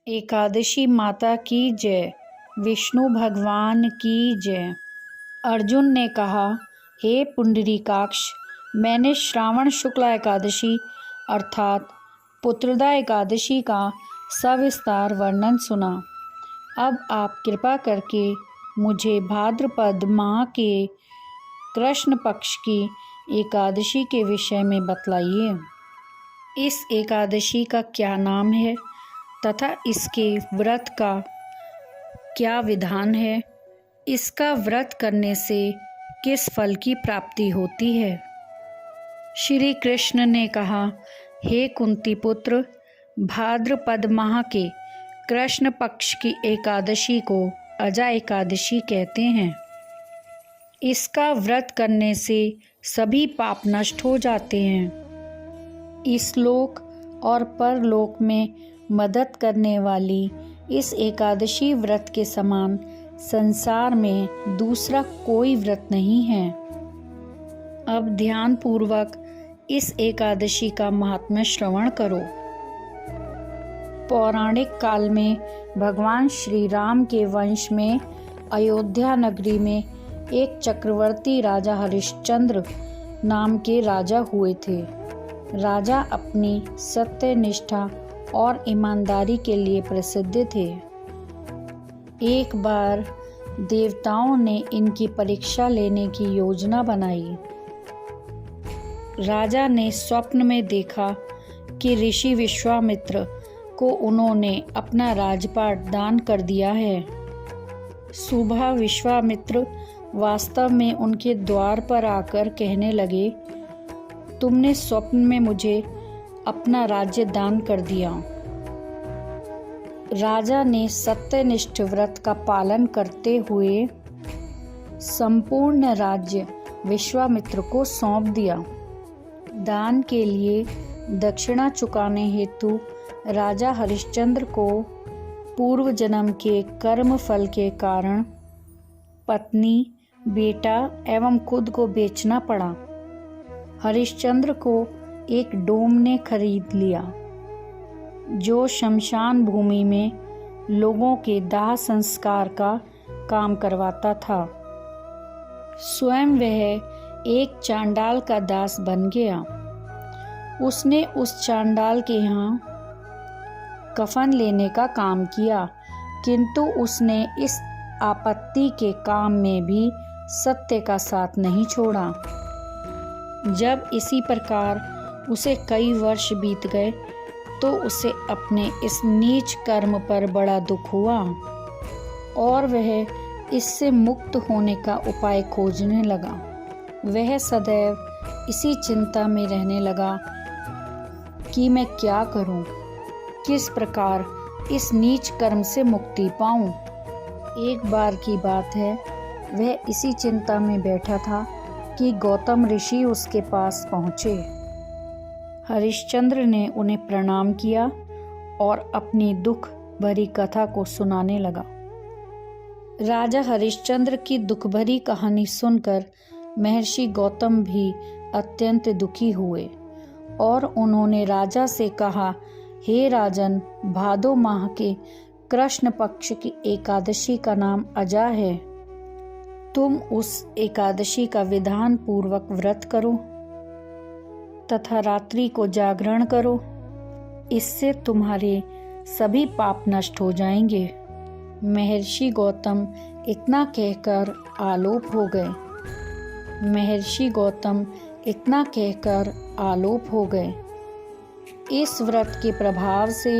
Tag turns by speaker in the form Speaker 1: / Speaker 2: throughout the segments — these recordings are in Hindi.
Speaker 1: एकादशी माता की जय। विष्णु भगवान की जय। अर्जुन ने कहा, हे पुंडरीकाक्ष, मैंने श्रावण शुक्ला एकादशी अर्थात पुत्रदा एकादशी का सविस्तार वर्णन सुना। अब आप कृपा करके मुझे भाद्रपद माह के कृष्ण पक्ष की एकादशी के विषय में बतलाइए। इस एकादशी का क्या नाम है तथा इसके व्रत का क्या विधान है? इसका व्रत करने से किस फल की प्राप्ति होती है? श्री कृष्ण ने कहा, हे कुंती पुत्र, भाद्रपद माह के कृष्ण पक्ष की एकादशी को अजा एकादशी कहते हैं। इसका व्रत करने से सभी पाप नष्ट हो जाते हैं। इस लोक और परलोक में मदद करने वाली इस एकादशी व्रत के समान संसार में दूसरा कोई व्रत नहीं है। अब ध्यान पूर्वक इस एकादशी का महात्म्य श्रवण करो। पौराणिक काल में भगवान श्री राम के वंश में अयोध्या नगरी में एक चक्रवर्ती राजा हरिश्चंद्र नाम के राजा हुए थे। राजा अपनी सत्यनिष्ठा और ईमानदारी के लिए प्रसिद्ध थे। एक बार देवताओं ने इनकी परीक्षा लेने की योजना बनाई। राजा ने स्वप्न में देखा कि ऋषि विश्वामित्र को उन्होंने अपना राजपाट दान कर दिया है। सुबह विश्वामित्र वास्तव में उनके द्वार पर आकर कहने लगे, तुमने स्वप्न में मुझे अपना राज्य दान कर दिया। राजा ने सत्यनिष्ठ व्रत का पालन करते हुए संपूर्ण राज्य विश्वामित्र को सौंप दिया। दान के लिए दक्षिणा चुकाने हेतु राजा हरिश्चंद्र को पूर्व जन्म के कर्म फल के कारण पत्नी, बेटा एवं खुद को बेचना पड़ा। हरिश्चंद्र को एक डोम ने खरीद लिया जो शमशान भूमि में लोगों के दाह संस्कार का काम करवाता था। स्वयं वह एक चांडाल का दास बन गया। उसने उस चांडाल के यहाँ कफन लेने का काम किया, किंतु उसने इस आपत्ति के काम में भी सत्य का साथ नहीं छोड़ा। जब इसी प्रकार उसे कई वर्ष बीत गए तो उसे अपने इस नीच कर्म पर बड़ा दुख हुआ और वह इससे मुक्त होने का उपाय खोजने लगा। वह सदैव इसी चिंता में रहने लगा कि मैं क्या करूं, किस प्रकार इस नीच कर्म से मुक्ति पाऊं। एक बार की बात है, वह इसी चिंता में बैठा था कि गौतम ऋषि उसके पास पहुँचे। हरिश्चंद्र ने उन्हें प्रणाम किया और अपनी दुख भरी कथा को सुनाने लगा। राजा हरिश्चंद्र की दुख भरी कहानी सुनकर महर्षि गौतम भी अत्यंत दुखी हुए और उन्होंने राजा से कहा, हे राजन, भादो माह के कृष्ण पक्ष की एकादशी का नाम अजा है। तुम उस एकादशी का विधान पूर्वक व्रत करो तथा रात्रि को जागरण करो। इससे तुम्हारे सभी पाप नष्ट हो जाएंगे। महर्षि गौतम इतना कहकर आलोप हो गए। इस व्रत के प्रभाव से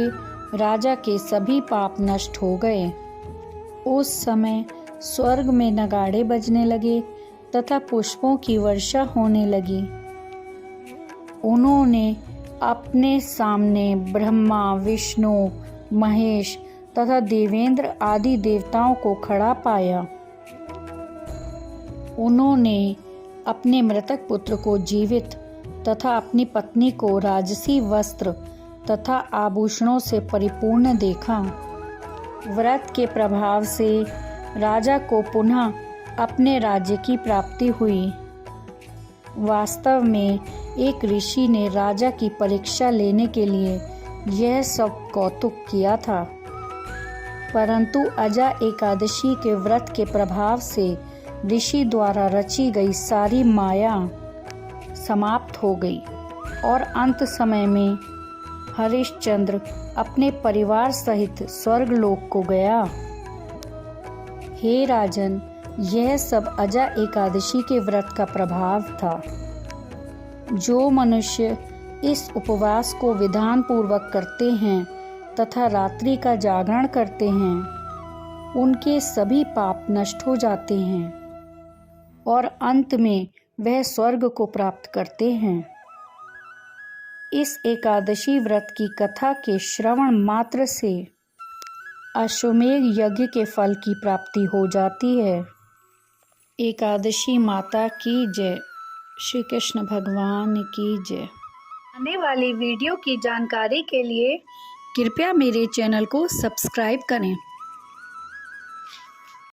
Speaker 1: राजा के सभी पाप नष्ट हो गए। उस समय स्वर्ग में नगाड़े बजने लगे तथा पुष्पों की वर्षा होने लगी। उन्होंने अपने सामने ब्रह्मा, विष्णु, महेश तथा देवेंद्र आदि देवताओं को खड़ा पाया। उन्होंने अपने मृतक पुत्र को जीवित तथा अपनी पत्नी को राजसी वस्त्र तथा आभूषणों से परिपूर्ण देखा। व्रत के प्रभाव से राजा को पुनः अपने राज्य की प्राप्ति हुई। वास्तव में एक ऋषि ने राजा की परीक्षा लेने के लिए यह सब कौतुक किया था। परंतु अजा एकादशी के व्रत के प्रभाव से ऋषि द्वारा रची गई सारी माया समाप्त हो गई और अंत समय में हरिश्चंद्र अपने परिवार सहित स्वर्गलोक को गया। हे राजन, यह सब अजा एकादशी के व्रत का प्रभाव था। जो मनुष्य इस उपवास को विधान पूर्वक करते हैं तथा रात्रि का जागरण करते हैं, उनके सभी पाप नष्ट हो जाते हैं और अंत में वह स्वर्ग को प्राप्त करते हैं। इस एकादशी व्रत की कथा के श्रवण मात्र से अश्वमेध यज्ञ के फल की प्राप्ति हो जाती है। एकादशी माता की जय। श्री कृष्ण भगवान की जय। आने वाली वीडियो की जानकारी के लिए कृपया मेरे चैनल को सब्सक्राइब करें।